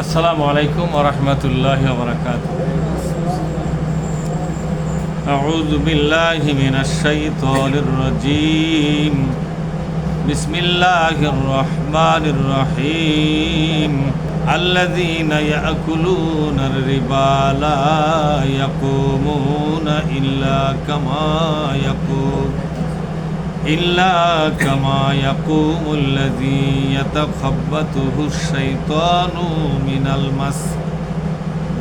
আসসালামু আলাইকুম ওয়া রাহমাতুল্লাহি ওয়া বারাকাতুহু। আউযু বিল্লাহি মিনাশ শাইতানির রাজীম। বিসমিল্লাহির রাহমানির রাহিম। আল্লাযীনা ইয়াকুলুনার রিবা লা ইয়াকুমুনা ইল্লা কামা ইয়াকুমুল লাযী ইয়াতাখাব্বাতুহুশ শাইতানু মিনাল মাস।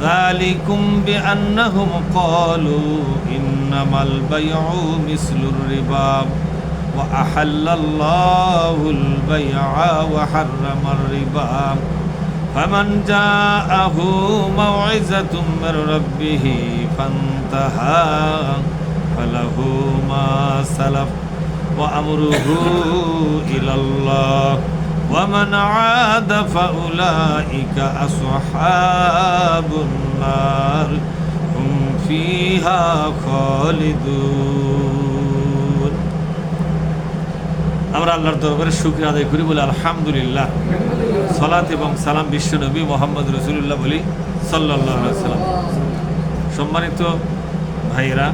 যালিকুম বিআন্নাহুম ক্বালু ইন্নামাল বাইউ মিসলুর রিবা ওয়া আহাল্লাল্লাহুল বাই'a ওয়া হাররামার রিবা। ফামান জাআহু মাউইযাতুম মির রাব্বিহি ফান্তাহা ফালাহু মা সালাফ ওয়া আমরুহু ইলাল্লাহ ওয়া মান আ'াদা ফাউলাইকা আসহাবুন নার হুম ফিহা খালিদুন। আমরা আল্লাহর দরবারে শুকরিয়া আদায় করি, বলি আলহামদুলিল্লাহ। সালাত এবং সালাম বিশ্ব নবী মুহাম্মদ রাসূলুল্লাহ বলি সাল্লাল্লাহু আলাইহি ওয়াসাল্লাম। সম্মানিত ভাইরা,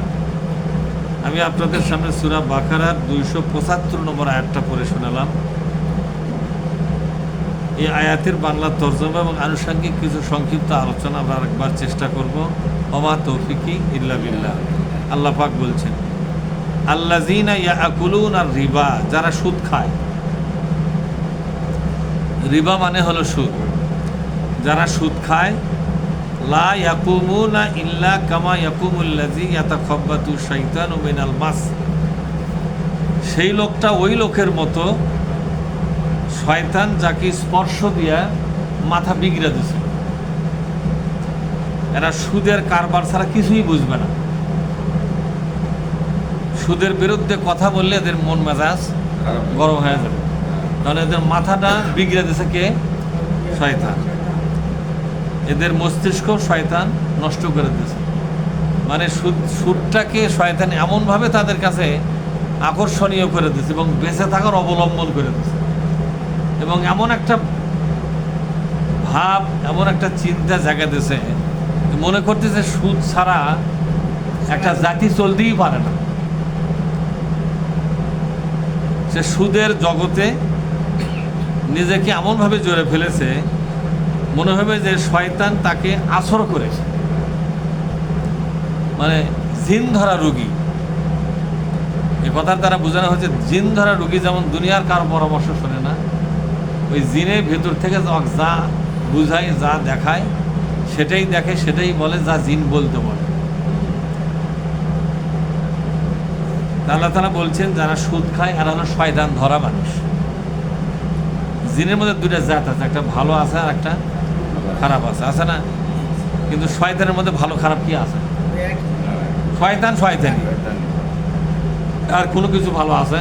আমি আপনাদের সামনে সূরা বাকারার 275 নম্বর আয়াতটা পড়ে শোনালাম। এই আয়াতের বাংলা তরজমা এবং আনুষঙ্গিক কিছু সংক্ষিপ্ত আলোচনা আমরা আরেকবার চেষ্টা করব। ওমা তৌফিকি ইল্লা বিল্লাহ। আল্লাহ পাক বলছেন, আল্লাযীনা ইয়াকুলুনার রিবা, যারা সুদ খায়। রিবা মানে হলো সুদ। যারা সুদ খায়, লা ইয়াকুমুনা ইল্লা কামা ইয়াকুমুল লাযী ইয়াতাখাব্বাতুশ শাইতানু মিনাল মাস। সেই লোকটা ওই লোকের মতো, শয়তান যাকে স্পর্শ দিয়া মাথা বিগড়ে দিছে। এরা সুদের কারবার ছাড়া কিছুই বুঝবে না। সুদের বিরুদ্ধে কথা বললে এদের মন মেজাজ গরম হয়ে যাবে, কারণ এদের মাথাটা বিগড়ে দিছে কে? শয়তান। এদের মস্তিষ্ক শয়তান নষ্ট করে দিয়েছে। মানে সুদটাকে শয়তান এমনভাবে তাদের কাছে আকর্ষণীয় করে দিয়েছে এবং বেঁচে থাকার অবলম্বন করে দিয়েছে, এবং এমন একটা ভাব, এমন একটা চিন্তা জায়গা দিয়েছে, মনে করতেছে সুদ ছাড়া একটা জাতি চলতেই পারে না। সে সুদের জগতে নিজেকে এমনভাবে জড়ে ফেলেছে, মনে হবে যে শয়তান তাকে আসর করেছে। মানে জিন ধরা রুগী, এ কথার দ্বারা বোঝানো হচ্ছে জিন ধরা রুগী যেমন দুনিয়ার কারো পরামর্শ শোনে না, ওই জিনের ভেতর থেকে যা বুঝায়, যা দেখায়, সেটাই দেখে, সেটাই বলে, যা জিন বলতে বলে। আল্লাহ তাআলা বলছেন, যারা সুদ খায় এরা হলো শয়তান ধরা মানুষ। জিনের মধ্যে দুইটা জাত আছে, একটা ভালো আছে আর একটা খারাপ আছে, আছে না? কিন্তু শয়তানের মধ্যে ভালো খারাপ কি আছে? শয়তান শয়তানি, আর কোনো কিছু ভালো আছে?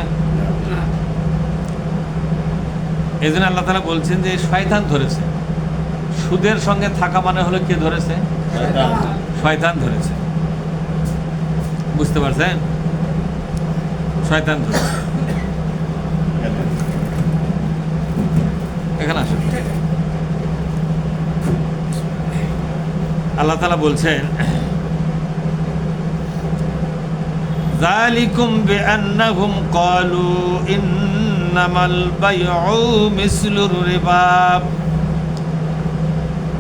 এই জন্য আল্লাহ তাআলা বলছেন যে শয়তান ধরেছে। সুদের সঙ্গে থাকা মানে হলো কে ধরেছে? শয়তান ধরেছে। বুঝতে পারছেন? শয়তান ধরেছে। এখানে আসুন। আল্লাহ তাআলা বলছেন, যালিকুম বিআন্নাহুম ক্বালু ইন্নামাল বাইউ মিসলুর রিবা।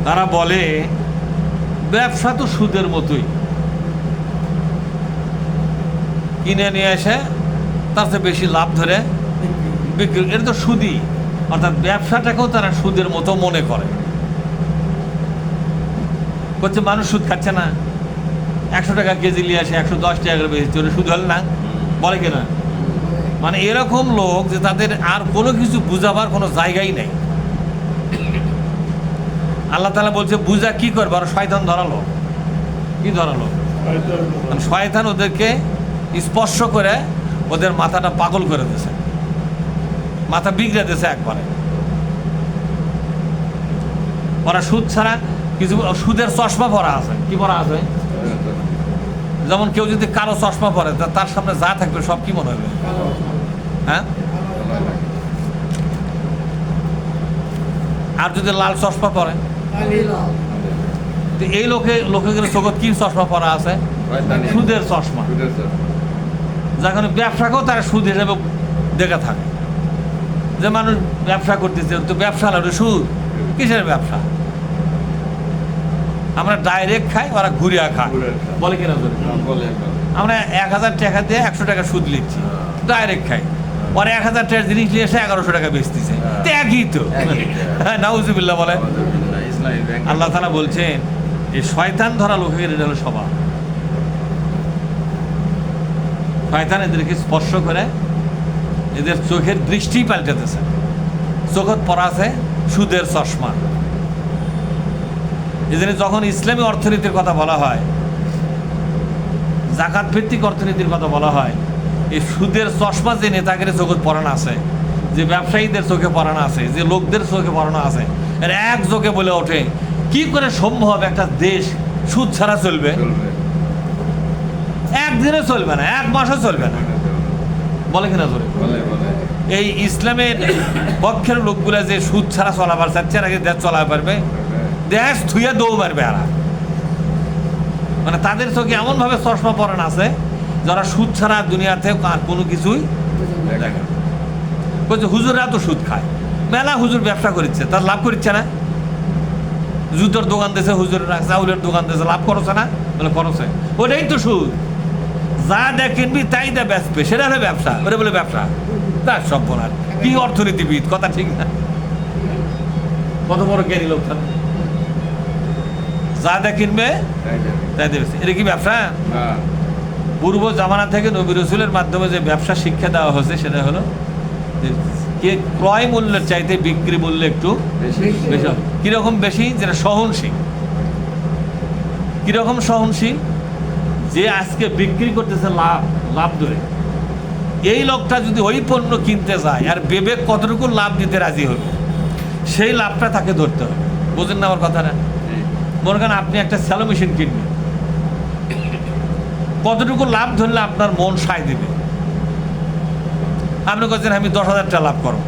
তারা বলে ব্যবসা তো সুদের মতোই, কিনে নিয়ে এসে তার চেয়ে বেশি লাভ ধরে বিক্রি, এটা তো সুদই। অর্থাৎ ব্যবসাটাকেও তারা সুদের মতো মনে করে। করছে মানুষ সুদ খাচ্ছে না, 100 টাকা কেজি নিয়ে আসে 110 টাকা করে বেশি, ওটা সুদ হল না, বলে কিনা? মানে এরকম লোক যে তাদের আর কোনো কিছু বুঝাবার কোনো জায়গাই নেই। আল্লাহ তাআলা বলছে, বুঝা কি করবে? আর শয়তান ধরালো। কি ধরালো? শয়তান ওদেরকে স্পর্শ করে ওদের মাথাটা পাগল করে দিয়েছে, মাথা বিগড়ে দিয়েছে একবারে। ওরা সুদ ছাড়া কিছু, সুদের চশমা পরা আছে। কি পরা আছে? যেমন কেউ যদি কালো চশমা পরে, তার সামনে যা থাকবে সব কি মনে হবে? হ্যাঁ, আর যদি লাল চশমা পরে তো এই লোকের চোখত কি চশমা পরা আছে? সুদের চশমা। যখন ব্যবসাকেও তারা সুদ হিসেবে দেখে থাকে, যে মানুষ ব্যবসা করতেছে, তো ব্যবসা না, সুদ কিসের ব্যবসা? আমরা ডাইরেক্ট খাই, ওরা ঘুরিয়া খায়, বলে কিনা? আমরা 1000 টাকা দিয়ে 100 টাকা সুদ লিখছি, ডাইরেক্ট খাই। ওরা 1000 টাকার জিনিস নিয়ে এসে 1100 টাকা বেচতেছে, একই তো। নাউজুবিল্লাহ বলে। আল্লাহ তাআলা বলছেন এই শয়তান ধরা লোকের এটা হলো স্বভাব। শয়তান এদেরকে স্পর্শ করে এদের চোখের দৃষ্টি পাল্টাতেছে। চোখত পড়া আছে সুদের চশমা। এজন্য যখন ইসলামী অর্থনীতির কথা বলা হয়, জাকাত ভিত্তিক অর্থনীতির কথা বলা হয়, এই সুদের চশমা যে নেতাগিরি চোখে পড়ানো আছে, যে ব্যবসায়ীদের চোখে পড়ানো আছে, যে লোকদের চোখে পড়ানো আছে, এর এক চোখে বলে ওঠে কি করে সম্ভব একটা দেশ সুদ ছাড়া চলবে? একদিনে চলবে না, এক মাসও চলবে না, বলে কিনা জোরে? এই ইসলামের পক্ষের লোকগুলা যে সুদ ছাড়া চলাবার চাচ্ছে, আগে দেশ চলা পারবে, দেশ থুয়ে দৌ মারবে। আর মানে তাদের চোখে এমন ভাবে চশমা পরানো আছে যারা সুদ ছাড়া দুনিয়াতে আর কোনো কিছুই দেখে। বলছে হুজুররা তো সুদ খায়, মেলা হুজুর ব্যবসা করছে, তার লাভ করছে না? জুতোর দোকান দিয়েছে হুজুররা, চাউলের দোকান দিয়েছে, লাভ করছে না? বলে করছে। ওটাই তো সুদ। যা দেখ কিনবি তাই দা বেচবে, সেটা হলে ব্যবসা। ওটা বলে ব্যবসা, তার সব বলার কি অর্থনীতিবিদ, কথা ঠিক না? কত বড় জ্ঞানী লোক থাকে। যা দেখ কিনবে তাই দেবে, এটা কি ব্যবসা? পূর্ব জামানা থেকে নবী রাসূলের মাধ্যমে যে ব্যবসা শিক্ষা দেওয়া হয়েছে সেটা হলো যে ক্রয় মূল্যের চাইতে বিক্রি মূল্য একটু বেশি। কিরকম বেশি? যেটা সহনশীল। কিরকম সহনশীল? যে আজকে বিক্রি করতেছে লাভ ধরে, এই লোকটা যদি ওই পণ্য কিনতে যায় আর বিবেক কতটুকু লাভ দিতে রাজি হবে, সেই লাভটা তাকে ধরতে হবে। বোঝেন না আমার কথাটা? মনে করেন আপনি একটা স্যালো মেশিন কিনবেন, কতটুকু লাভ ধরলে আপনার মন সায় দেবে? আপনি বলছেন আমি 10,000 টাকা লাভ করো।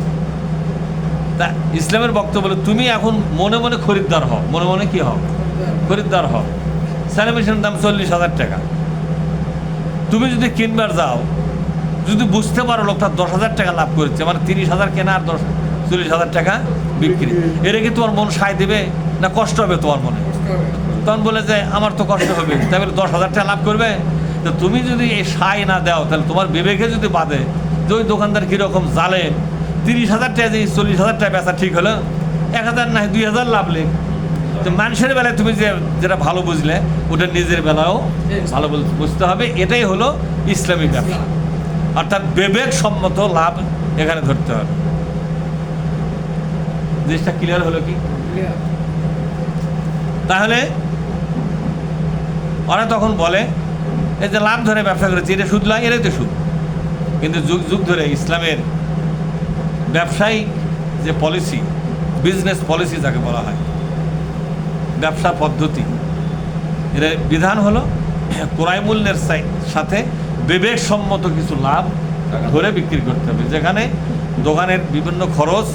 তা ইসলামের বক্তব্য বলে তুমি এখন মনে মনে খরিদ্দার হও। মনে মনে কি হও? খরিদ্দার হও। স্যালো মেশিনের দাম 40,000 টাকা। তুমি যদি কিনবার যাও, যদি বুঝতে পারো লোকটা 10,000 টাকা লাভ করেছে, মানে 30,000 কেনা আর 40,000 টাকা বিক্রি, এর কি তোমার মন সায় দেবে না কষ্ট হবে তোমার মনে? তখন বলে যে আমার তো কষ্ট হবে, তাই বলে 10,000 টাকা লাভ করবে। তো তুমি যদি এই সায় না দাও, তাহলে তোমার বিবেকে যদি বাঁধে যে ওই দোকানদার কীরকম জালে 30,000 টাকা দিয়ে 40,000 টাকা বেচা ঠিক হলো, 1,000 না 2,000 লাভ লেখ। তো মানুষের বেলায় তুমি যেটা ভালো বুঝলে, ওটা নিজের বেলাও ভালো বুঝতে হবে। এটাই হলো ইসলামী ব্যবসা, অর্থাৎ বিবেক সম্মত লাভ এখানে ধরতে হবে। জিনিসটা ক্লিয়ার হলো কি? তাহলে ওরা তখন বলে এই যে লাভ ধরে ব্যবসা করেছে, এটা সুদ নয়, এটাই তো সুদ। কিন্তু যুগ যুগ ধরে ইসলামের ব্যবসায়িক যে পলিসি, বিজনেস পলিসি যাকে বলা হয়, ব্যবসা পদ্ধতি, এর বিধান হলো ক্রয় মূল্যের সাথে বিবেকসম্মত কিছু লাভ ধরে বিক্রি করতে হবে, যেখানে দোকানের বিভিন্ন খরচ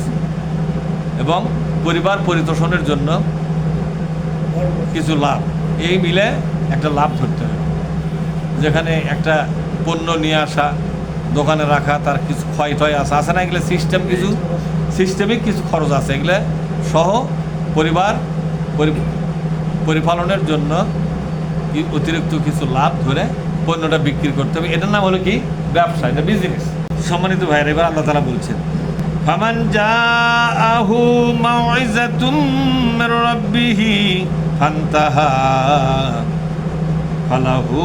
এবং পরিবার পরিতোষণের জন্য কিছু লাভ, এই মিলে একটা লাভ ধরতে হবে। যেখানে একটা পণ্য নিয়ে আসা, দোকানে রাখা, তার কিছু ক্ষয় টয় আছে না, এগুলো সিস্টেমিক কিছু খরচ আছে, এগুলো সহ পরিবার পরিপালনের জন্য অতিরিক্ত কিছু লাভ ধরে পণ্যটা বিক্রি করতে হবে। এটার নাম হলো কি? ব্যবসা, এটা বিজনেস। সম্মানিত ভাইরা, এবার আল্লাহ তাআলা বলছেন ফামান জাআহু মাউইযাতুম মির রাব্বিহি ফান্তাহা ফালাহু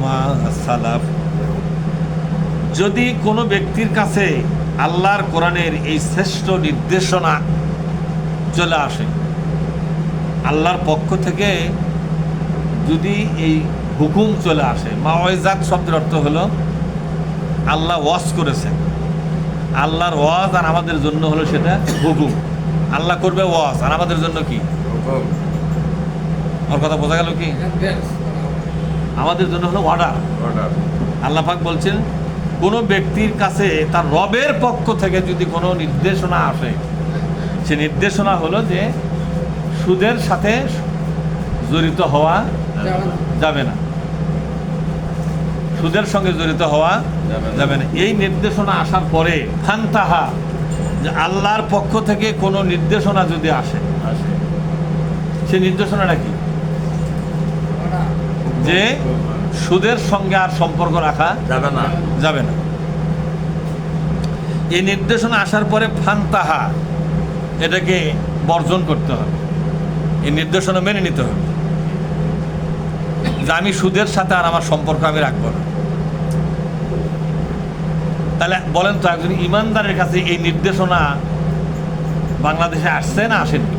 মা সালাফ। যদি কোনো ব্যক্তির কাছে আল্লাহর কোরআনের এই শ্রেষ্ঠ নির্দেশনা চলে আসে, আল্লাহর পক্ষ থেকে যদি এই হুকুম চলে আসে, মাওয়াইজাত শব্দের অর্থ হলো আল্লাহ ওয়াজ করেছেন, আল্লাহর ওয়াজ আর আমাদের জন্য হলো সেটা হুকুম। আল্লাহ করবে ওয়াজ আর আমাদের জন্য কি? ওর কথা বোঝা গেল কি? আমাদের জন্য হলো অর্ডার। আল্লাহ পাক বলছেন কোনো ব্যক্তির কাছে তার রবের পক্ষ থেকে যদি কোনো নির্দেশনা আসে, সে নির্দেশনা হলো যে সুদের সাথে জড়িত হওয়া যাবে না, সুদের সঙ্গে জড়িত হওয়া যাবে না। এই নির্দেশনা আসার পরে ফান্তাহা, যে আল্লাহর পক্ষ থেকে কোনো নির্দেশনা যদি আসে, সেই নির্দেশনাটা কি? যে সুদের সঙ্গে আর সম্পর্ক রাখা যাবে না। এই নির্দেশনা আসার পরে ফান্তাহা, এটাকে বর্জন করতে হবে, এই নির্দেশনা মেনে নিতে হবে যে আমি সুদের সাথে আর আমার সম্পর্ক আমি রাখবো না। তাহলে বলেন তো, একজন ইমানদারের কাছে এই নির্দেশনা বাংলাদেশে আসছে না আসেনি?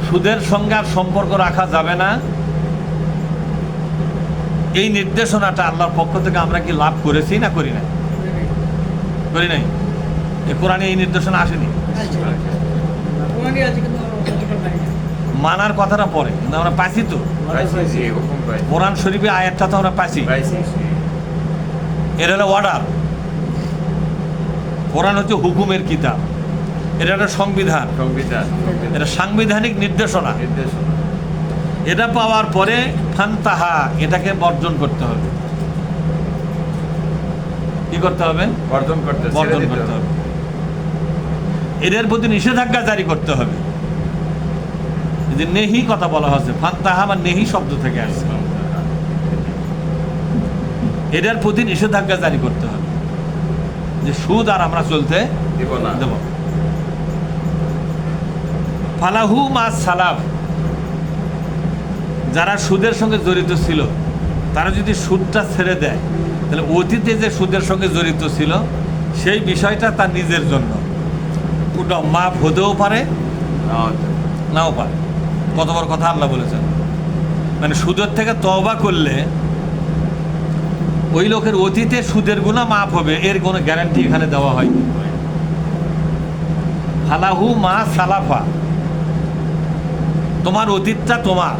সুদের সঙ্গে আর সম্পর্ক রাখা যাবে না, এই নির্দেশনাটা আল্লাহর পক্ষ থেকে আমরা কি লাভ করেছি না করি নাই? করি নাই। এই কোরআনে এই নির্দেশনা আসেনি। মানার কথাটা পরে, কিন্তু আমরা পাইছি তো, কোরআন শরীফে আয়াতটা তো আমরা পাইছি। এটা হলো অর্ডার। কোরআন হচ্ছে হুকুমের কিতাব, এটা একটা সংবিধান, এটা সাংবিধানিক নির্দেশনা। এটা পাওয়ার পরে ফান্তাহা, এটাকে বর্জন করতে হবে। কি করতে হবে? বর্জন করতে হবে। এদের প্রতি নিষেধাজ্ঞা জারি করতে হবে। যে নেহি কথা বলা হচ্ছে, ফান্তাহা বা নেহি শব্দ থেকে আসছে। এদের প্রতি নিষেধাজ্ঞা জারি করতে হবে যে সুদ আর আমরা চলতে দেব না। ফালাহু মা সালাফ, যারা সুদের সঙ্গে জড়িত ছিল তারা যদি সুদটা ছেড়ে দেয়, তাহলে অতীতে যে সুদের সঙ্গে জড়িত ছিল সেই বিষয়টা তার নিজের জন্য, ওটা মাফ হতেও পারে নাও পারে। কত বড় কথা আল্লাহ বলেছেন। মানে সুদের থেকে তওবা করলে ওই লোকের অতীতে সুদের গুনাহ মাফ হবে, এর কোনো গ্যারান্টি এখানে দেওয়া হয়নি। ফালাহু মা সালাফা, তোমার অতীতটা তোমার,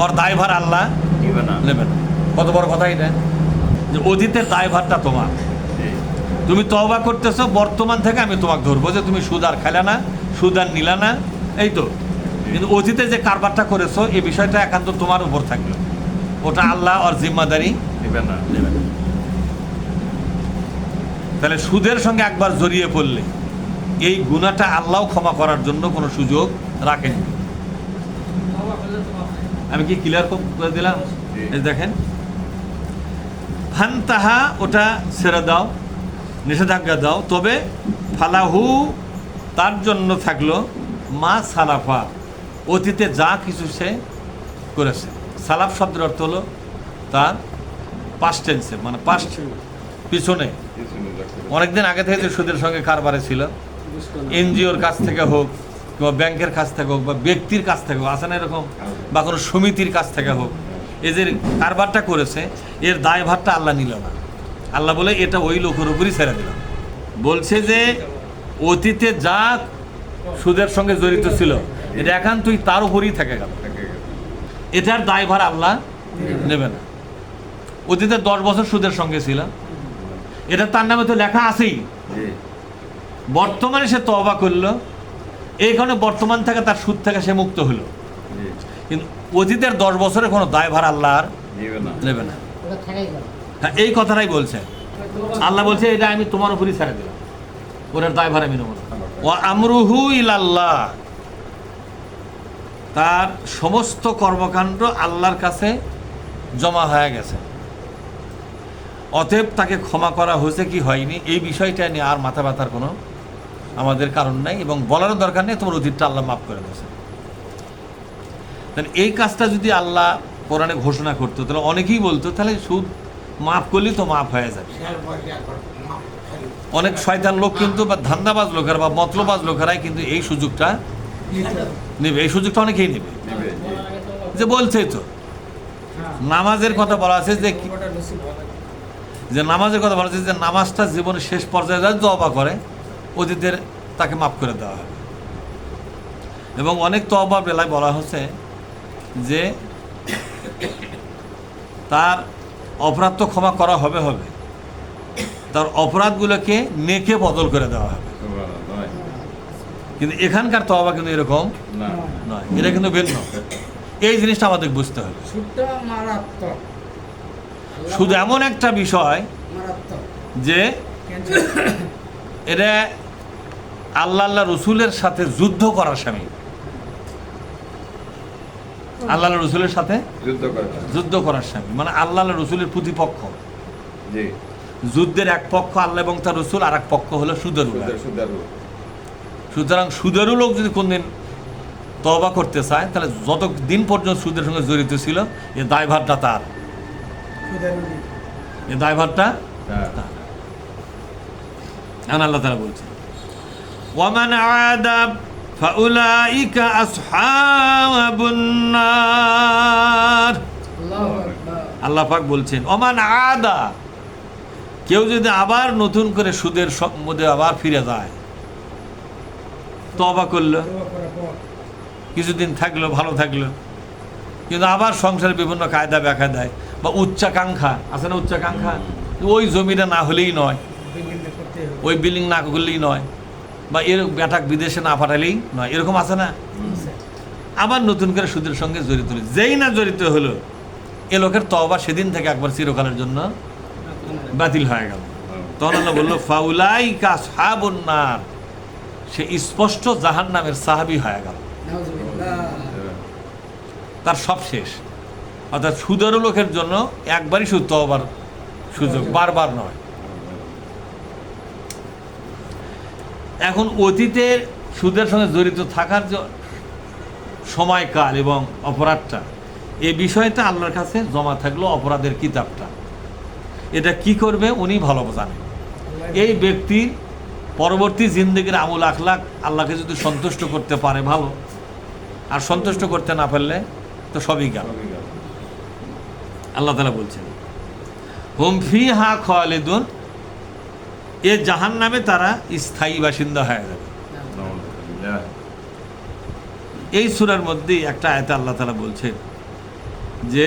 ওর দায়ভার আল্লাহ নেবে না। কত বড় কথা এটা, যে অতীতের দায়ভারটা তোমার। তুমি তওবা করতেছো, বর্তমান থেকে আমি তোমাকে ধরবো যে তুমি সুদ আর খেলা না, সুদ আর নিলা না, এই তো। কিন্তু অতীতে যে কারবারটা করেছো এই বিষয়টা একান্ত তোমার উপর থাকলো, ওটা আল্লাহ ওর জিম্মাদারি নেবে না। তাহলে সুদের সঙ্গে একবার জড়িয়ে পড়লে এই গুনাহটা আল্লাহ ক্ষমা করার জন্য কোনো সুযোগ রাখেনি। আমি কি ক্লিয়ার করে দিলাম? এই দেখেন, ফান্তাহা, ওটা ছেড়ে দাও, নিষেধাজ্ঞা দাও। তবে ফালাহু, তার জন্য থাকলো মা সালাফা, অতীতে যা কিছু সে করেছে। সালাফ শব্দের অর্থ হলো তার পাস্ট টেন্সে, মানে পাস্ট, পিছনে। অনেকদিন আগে থেকে যে সুদের সঙ্গে কারবারে ছিল, এনজিওর কাছ থেকে হোক কিংবা ব্যাংকের কাছ থেকে হোক বা ব্যক্তির কাছ থেকে হোক, আছে না এরকম, বা কোনো সমিতির কাছ থেকে হোক, এই যে কারবারটা করেছে এর দায়ভারটা আল্লাহ নিল না। আল্লাহ বলে এটা ওই লোকের উপরই ছেড়ে দিল। বলছে যে অতীতে যা সুদের সঙ্গে জড়িত ছিল এটা এখন তুই তার উপরই থেকে গেল, এটার দায়ভার আল্লাহ নেবে না। অতীতে 10 বছর সুদের সঙ্গে ছিল, এটা তার নামে তো লেখা আছেই। বর্তমানে সে তওবা করলো, এই কারণে বর্তমান থেকে তার সুদ থেকে সে মুক্ত হলো। কিন্তু অতীতের 10 বছরের কোনো দায়ভার আল্লাহ আর নেবে না। হ্যাঁ, এই কথাটাই বলছে আল্লাহ। বলছে এটা আমি তোমার উপরই ছেড়ে দিলাম, ওটার দায়ভার আমি নেব না। ওয়া আমরুহু ইলাল্লাহ, তার সমস্ত কর্মকাণ্ড আল্লাহর কাছে জমা হয়ে গেছে। অতএব তাকে ক্ষমা করা হয়েছে কি হয়নি এই বিষয়টা নিয়ে আর মাথা ব্যথার কোনো আমাদের কারণ নাই, এবং বলারও দরকার নেই। তোমার অতীতটা আল্লাহ মাফ করে দিয়েছে। তাহলে এই কাজটা যদি আল্লাহ কোরআনে ঘোষণা করতো, তাহলে অনেকেই বলতো তাহলে সুদ মাফ করলেই তো মাফ হয়ে যাবে। অনেক শয়তান লোক কিন্তু, বা ধান্দাবাজ লোকেরা বা মতলবাজ লোকেরাই কিন্তু এই সুযোগটা নেবে, এই সুযোগটা অনেকেই নেবে। যে বলছেই তো, নামাজের কথা বলা আছে যে নামাজের কথা বলা আছে যে নামাজটা জীবনের শেষ পর্যায়ে যা তওবা করে অতীতের তাকে মাফ করে দেওয়া হবে। এবং অনেক তওবার বেলায় বলা হচ্ছে যে তার অপরাধ তো ক্ষমা করা হবে, তার অপরাধগুলোকে নেকে বদল করে দেওয়া হবে। কিন্তু এখানকার তওবা কিন্তু এরকম না নয়, এটা কিন্তু ভিন্ন। এই জিনিসটা আমাদের বুঝতে হবে। সুদটা মারাত্মক, শুধু এমন একটা বিষয় মারাত্মক যে এটা আল্লাহ রসুলের সাথে যুদ্ধ করার স্বামী, আল্লাহ রসুলের সাথে যুদ্ধ করার স্বামী, মানে আল্লাহ রসুলের প্রতিপক্ষ। জি যুদ্ধের এক পক্ষ আল্লাহ এবং তার রসুল, আর এক পক্ষ হলো সুদের লোক। সুতরাং সুদেরও লোক যদি কোনদিন তওবা করতে চায়, তাহলে যত দিন পর্যন্ত সুদের সঙ্গে জড়িত ছিল, এ দায়ভারটা তার, এ দায়ভারটা তার। এখন আল্লাহ তাআলা বলছেন ওয়ামান আদা ফাউলাইকা আসহাবুন নার। আল্লাহ পাক বলছেন ওমান আদা, কেউ যদি আবার নতুন করে সুদের মধ্যে আবার ফিরে যায়, তওবা করলো, কিছুদিন থাকলো, ভালো থাকলো, কিন্তু আবার সংসারে বিভিন্ন কায়দা বেকায়দায় বা উচ্চাকাঙ্ক্ষা আছে না, উচ্চাকাঙ্ক্ষা, ওই জমিটা না হলেই নয়, ওই বিল্ডিং না করলেই নয়, বা এর বেটাক বিদেশে না পাঠালেই নয়, এরকম আছে না। আবার নতুন করে সুদের সঙ্গে জড়িত হলো, যেই না জড়িত হলো, এ লোকের তওবা সেদিন থেকে একবার চিরকালের জন্য বাতিল হয়ে গেল। তখন আল্লাহ বললো ফাউলাইকা আসহাবুন নার, সে স্পষ্ট জাহান্নামের সাহাবী হয়ে গেল, তার সব শেষ। অর্থাৎ সুদের লোকের জন্য একবারই শুধু তওবার সুযোগ, বারবার নয়। এখন অতীতের সুদের সঙ্গে জড়িত থাকার যে সময়কাল এবং অপরাধটা, এই বিষয়টা আল্লাহর কাছে জমা থাকলো অপরাধের কিতাবটা, এটা কি করবে উনি ভালো জানেন। এই ব্যক্তির পরবর্তী জিন্দেগির আমল আখলাক আল্লাহকে যদি সন্তুষ্ট করতে পারে ভালো, আর সন্তুষ্ট করতে না পারলে তো সবই গেল। আল্লাহ তাআলা বলছেন হুম ফিহা খালিদুন, এ জাহান্নামে তারা স্থায়ী বাসিন্দা হয়ে যাবে। এই সূরার মধ্যেই একটা আয়াতে আল্লাহ তাআলা বলছেন যে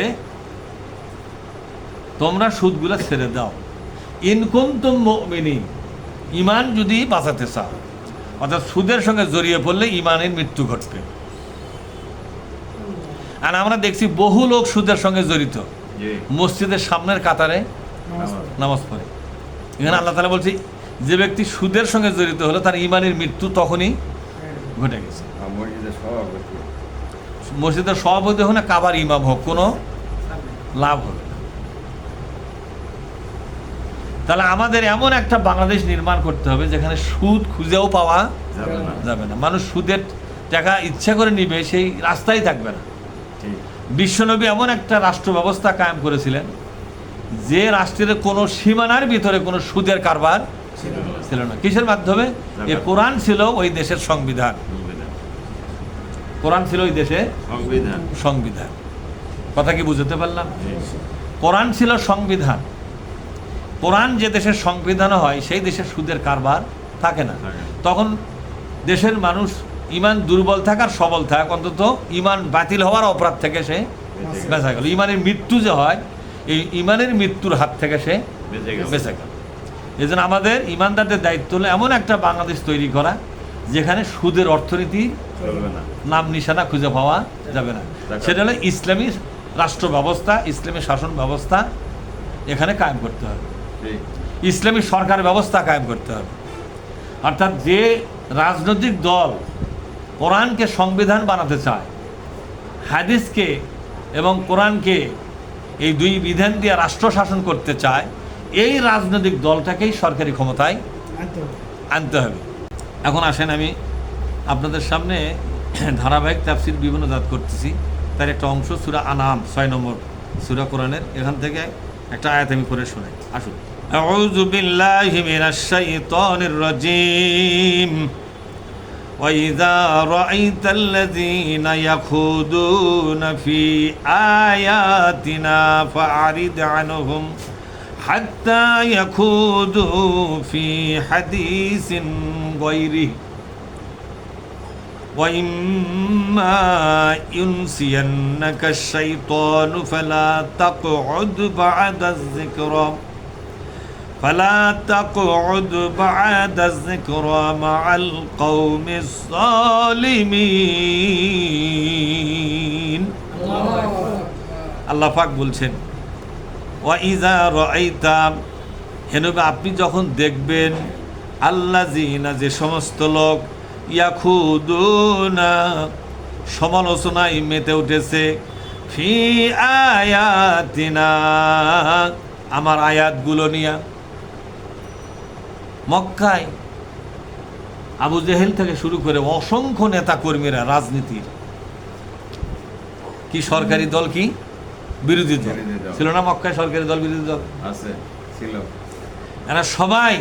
তোমরা সুদগুলা ছেড়ে দাও, ইন কুনতুম মুমিনিন, ঈমান যদি বাঁচাতে চাও। অর্থাৎ সুদের সঙ্গে জড়িয়ে পড়লে ঈমানের মৃত্যু ঘটবে। আর আমরা দেখছি বহু লোক সুদের সঙ্গে জড়িত, মসজিদের সামনের কাতারে নামাজ পড়ে। এখানে আল্লাহ তাআলা বলছে যে ব্যক্তি সুদের সঙ্গে জড়িত হলো তার ঈমানের মৃত্যু তখনই ঘটে গেছে। মসজিদের সভাপতি হোক না কাবার ইমাম হোক, কোনো লাভ হবে না। তাহলে আমাদের এমন একটা বাংলাদেশ নির্মাণ করতে হবে যেখানে সুদ খুঁজেও পাওয়া যাবে না, মানুষ সুদের টাকা ইচ্ছা করে নিবে, সেই রাস্তাই থাকবে না। বিশ্বনবী এমন একটা রাষ্ট্র ব্যবস্থা কায়েম করেছিলেন যে রাষ্ট্রের কোনো সীমানার ভিতরে কোনো সুদের কারবার ছিল না। কিসের মাধ্যমে? এ কোরআন ছিল ওই দেশের সংবিধান, কোরআন ছিল ওই দেশের সংবিধান। কথা কি বুঝতে পারলাম? কোরআন ছিল সংবিধান। কোরআন যে দেশের সংবিধান হয় সেই দেশের সুদের কারবার থাকে না। তখন দেশের মানুষ ঈমান দুর্বল থাকার সবল থাক, অন্তত ঈমান বাতিল হওয়ার অপরাধ থেকে সে বেঁচে গেল। ঈমানের মৃত্যু যে হয়, এই ঈমানের মৃত্যুর হাত থেকে সে বেঁচে গেল। এই জন্য আমাদের ঈমানদারদের দায়িত্ব হলো এমন একটা বাংলাদেশ তৈরি করা যেখানে সুদের অর্থনীতি নাম নিশানা খুঁজে পাওয়া যাবে না। সেটা হলো ইসলামী রাষ্ট্র ব্যবস্থা, ইসলামী শাসন ব্যবস্থা এখানে কায়েম করতে হবে, ইসলামী সরকার ব্যবস্থা কায়েম করতে হবে। অর্থাৎ যে রাজনৈতিক দল কোরআনকে সংবিধান বানাতে চায়, হাদিসকে এবং কোরআনকে এই দুই বিধান দিয়ে রাষ্ট্র শাসন করতে চায়, এই রাজনৈতিক দলটাকেই সরকারি ক্ষমতায় আনতে হবে। এখন আসেন আমি আপনাদের সামনে ধারাবাহিক তাফসীর বিভিন্ন জাত করতেছি, তার একটা অংশ সূরা আনাম 6 নম্বর সূরা কোরআনের, এখান থেকে একটা আয়াত আমি করে শোনাই। আসুন। আউযু বিল্লাহি মিনাশ শাইতানির রাজীম। وَإِذَا رَأَيْتَ الَّذِينَ يَخُوضُونَ فِي آيَاتِنَا فَأَعْرِضْ عَنْهُمْ حَتَّى يَخُوضُوا فِي حَدِيثٍ غَيْرِهِ وَإِمَّا يُنْسِيَنَّكَ الشَّيْطَانُ فَلَا تَقْعُدْ بَعْدَ الذِّكْرَى ফালা তাকউদ বা'দা যিকরা মা'আল কওমিস যালিমিন। আল্লাহ পাক বলছেন, ওয়া ইযা রাআইতা, হে নবী আপনি যখন দেখবেন, আল্লাযিনা যে সমস্ত লোক, ইয়াখুদুনা সমালোচনায় মেতে উঠেছে, ফি আয়াতিনা আমার আয়াতগুলো নিয়ে। মক্কায় আবু জেহেল থেকে শুরু করে অসংখ্য নেতা কর্মীরা রাজনীতির কি সরকারি দল কি বিরোধী দল ছিল না, মক্কায় সরকারি দল বিরোধী দল আছে ছিল। এরা সবাই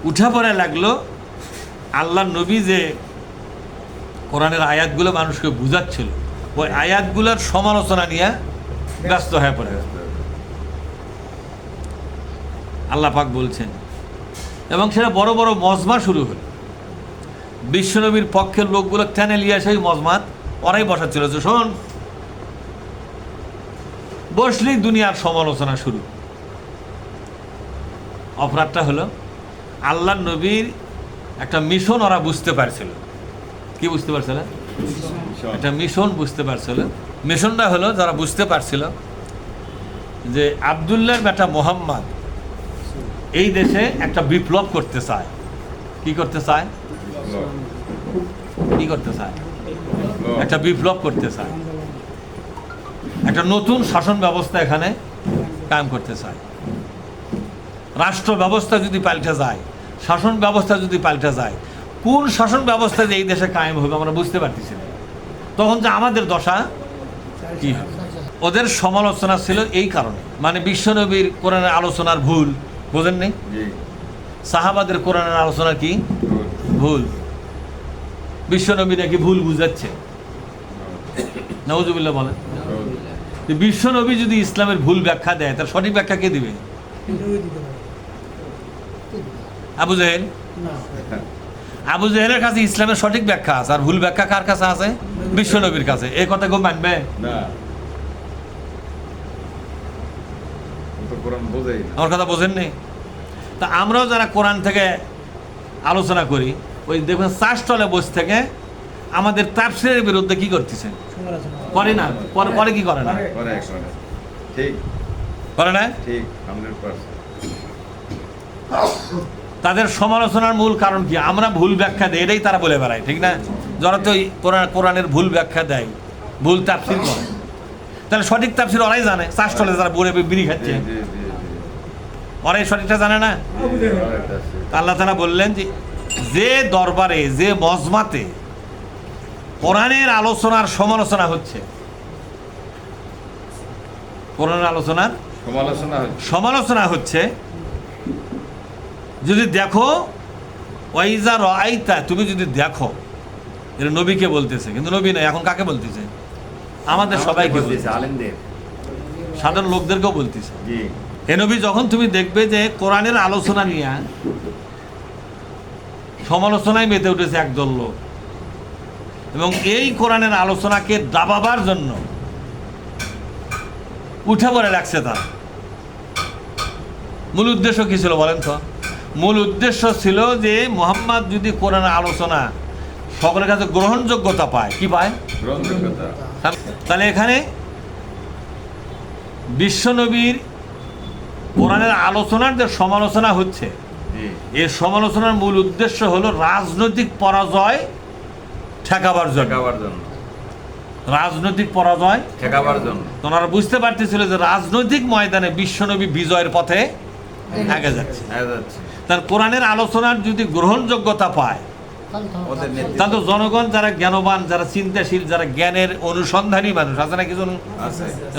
উঠা পড়ে লাগলো আল্লাহ নবী যে কোরআনের আয়াতগুলো মানুষকে বুঝাচ্ছিল, ওই আয়াতগুলোর সমালোচনা নিয়ে ব্যস্ত হয়ে পড়ে। আল্লাহ পাক বলছেন, এবং সেটা বড় বড় মজমা শুরু হলো। বিশ্বনবীর পক্ষের লোকগুলো টেনে নিয়ে আসে মজমাত, ওরাই বসাচ্ছিল যে শোন, বসলেই দুনিয়ার সমালোচনা শুরু। অপরাধটা হলো আল্লাহ নবীর একটা মিশন ওরা বুঝতে পারছিল। কি বুঝতে পারছিল? একটা মিশন বুঝতে পারছিল। মিশনটা হলো, যারা বুঝতে পারছিল যে আব্দুল্লাহর বেটা মোহাম্মদ এই দেশে একটা বিপ্লব করতে চায়। কি করতে চায়? কি করতে চায়? একটা বিপ্লব করতে চায়, একটা নতুন শাসন ব্যবস্থা এখানে কায়েম করতে চায়। রাষ্ট্র ব্যবস্থা যদি পাল্টে যায়, শাসন ব্যবস্থা যদি পাল্টে যায়, কোন শাসন ব্যবস্থা যে এই দেশে কায়েম হবে আমরা বুঝতে পারতেছি না। তখন যে আমাদের দশা কি হবে? ওদের সমালোচনা ছিল এই কারণে, মানে বিশ্বনবীর কোরআনের আলোচনার ভুল বোঝেন নেই, সাহাবাদের কোরআনের আলোচনা কি ভুল, বিশ্বনবী নাকি ভুল বুঝাচ্ছে। নাউজুবিল্লাহ বলেন। বিশ্বনবী যদি ইসলামের ভুল ব্যাখ্যা দেয়, তার সঠিক ব্যাখ্যা কে দিবে? আবু জেহেল। আবু জেহেলের কাছে ইসলামের সঠিক ব্যাখ্যা আছে, আর ভুল ব্যাখ্যা কার কাছে আছে? বিশ্বনবীর কাছে। এই কথা কেউ মানবে? আমার কথা বোঝেন নেই। তা আমরাও যারা কোরআন থেকে আলোচনা করি, ওই দেখবেন চাষটলে বসে থেকে আমাদের তাফসীরের বিরুদ্ধে কি করতেছে? করে না? করে কি করে না? ঠিক করে না? ঠিক 100%। তাদের সমালোচনার মূল কারণ কি? আমরা ভুল ব্যাখ্যা দেয়, এটাই তারা বলে বেড়ায়, ঠিক না? যারা তো কোরআনের ভুল ব্যাখ্যা দেয়, ভুল তাফসীর করে, তাহলে সঠিক তাফসীর ওরাই জানে। চাষটলে যারা বলে বিড়ি খাচ্ছে, ওরাই সঠিকটা জানে না। আল্লাহ তাআলা বললেন যে দরবারে, যে মজমাতে কোরআনের আলোচনার সমালোচনা হচ্ছে, কোরআনের আলোচনার সমালোচনা হচ্ছে, যদি দেখো, ওয়াইজা রাআইতা, তুমি যদি দেখো, এটা নবীকে বলতেছে, কিন্তু নবী না, এখন কাকে বলতেছে? আমাদের সবাইকে বলতেছে, আলেমদের, সাধারণ লোকদেরকেও বলতেছে। হে নবী, যখন তুমি দেখবে যে কোরআনের আলোচনা নিয়ে সমালোচনায় মেতে উঠেছে একদল লোক, এবং এই কোরআনের আলোচনাকে দাবাবার জন্য উঠে পড়ে লাগছে, তার মূল উদ্দেশ্য কি ছিল বলেন তো? মূল উদ্দেশ্য ছিল যে মুহাম্মদ যদি কোরআনের আলোচনা সকলের কাছে গ্রহণযোগ্যতা পায়, কি পায়? গ্রহণযোগ্যতা। তাহলে এখানে বিশ্বনবীর কোরআনের আলোচনার যে সমালোচনা হচ্ছে, এই সমালোচনার মূল উদ্দেশ্য হলো রাজনৈতিক পরাজয় ঠেকাবার জন্য। রাজনৈতিক পরাজয় ঠেকাবার জন্য তোমরা বুঝতে পারতেছিল যে রাজনৈতিক ময়দানে বিশ্বনবী বিজয়ের পথে আগে যাচ্ছে। তার কোরআনের আলোচনার যদি গ্রহণযোগ্যতা পায়, তাহলে তো জনগণ, যারা জ্ঞানবান, যারা চিন্তাশীল, যারা জ্ঞানের অনুসন্ধানী মানুষ আছে না কিছু,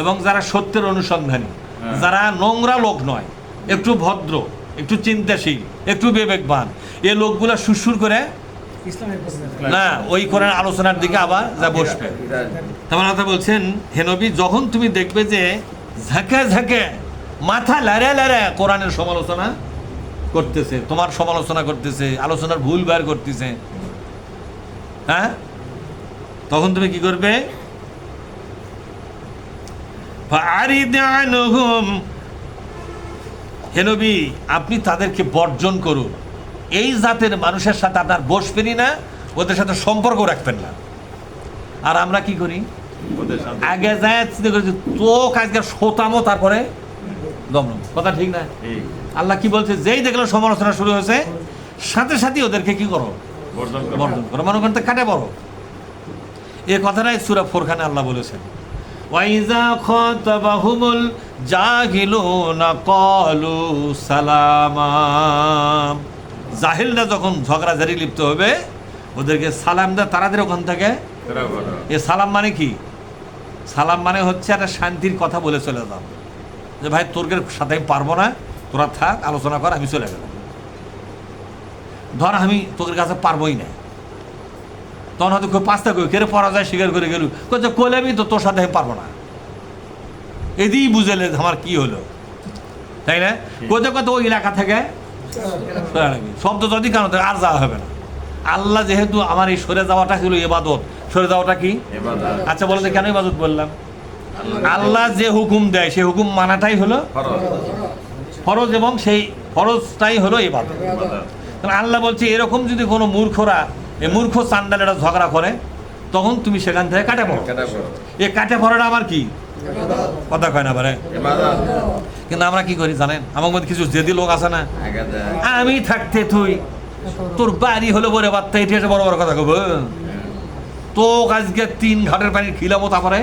এবং যারা সত্যের অনুসন্ধানী, যারা নোংরা লোক নয়, একটু ভদ্র, একটু চিন্তাশীল, একটু বিবেকবান, এই লোকগুলা সুরসুর করে না ওই কোরআন আলোচনার দিকে আবার যা বসবে। তোমার কথা বলছেন, হে নবী, যখন তুমি দেখবে যে ঝাঁকে ঝাঁকে মাথা লাড়ে লাড়ে কোরআনের সমালোচনা করতেছে, তোমার সমালোচনা করতেছে, আলোচনার ভুল বের করতেছে, হ্যাঁ, তখন তুমি কি করবে? ফারিদ আনহুম, হে নবী আপনি তাদেরকে বর্জন করুন, এই জাতের মানুষের সাথে আপনার বসবেনই না, ওদের সাথে সম্পর্ক রাখবেন না। আর আমরা কি করি, ওদের সাথে আগে যায় চিন্তা করি যে তো কাজকে শোতামো, তারপরে দমন, কথা ঠিক না? ঠিক আল্লাহ কি বলছে, যেই দেখলো সমালোচনা শুরু হয়েছে সাথে সাথে ওদেরকে কি করো, বর্জন করো। বর্জন করো, মনে করেন তো কাটে বড়। এই কথাটাই সূরা ফুরকানে আল্লাহ বলেছেন, ওয়াইজা খাতাবাহুমুল জাহিলুনা ক্বালু সালামা। জাহিলরা যখন ঝগড়াঝাড়ি লিপ্ত হবে ওদেরকে সালাম দেয়, তারাদের ওখান থেকে। ফেরাও করো। এ সালাম মানে কি? সালাম মানে হচ্ছে একটা শান্তির কথা বলে চলে যাও, যে ভাই তোর সাথে আমি পারবো না, তোরা থাক, আলোচনা কর, আমি চলে গেলাম। ধর আমি তোদের কাছে পারবোই না, তখন হয়তো কেউ পাঁচটা কেউ কেড়ে পরাজয় স্বীকার করে গেল, কোথাও কোলে আমি তো তোর সাথে আমি পারবো না, এদিই বুঝেলে আমার কি হলো, তাই না? কোথাও কোথাও ওই এলাকা থেকে শব্দ যদি কারণ আর যাওয়া হবে না। আল্লাহ যেহেতু আমার এই সরে যাওয়াটা ছিল ইবাদত, সরে যাওয়াটা কি? ইবাদত। আচ্ছা বলো যে কেন ইবাদত বললাম? আল্লাহ যে হুকুম দেয় সেই হুকুম মানাটাই হলো ফরজ। ফরজ, এবং সেই ফরজটাই হলো ইবাদত। ইবাদত। কারণ আল্লাহ বলছে এরকম যদি কোনো মূর্খরা, এই মূর্খ চান্ডালেরা ঝগড়া করে তখন তুমি সেখান থেকে কাটে পড়ো। কেটে পড়ো। এই কাটে পড়াটা আমার কি কথা কয় না পারে। ইবাদত। কিন্তু আমরা কি করি জানেন, আমার মধ্যে কিছু জেদি লোক আছে না, আগে দেয়। আমি থাকতে তুই তোর বাড়ি হলো বলে বার্তা এটি এসে বড় বড় কথা কব, তো আজকে 3 ঘাটের পানি খিলামো, তারপরে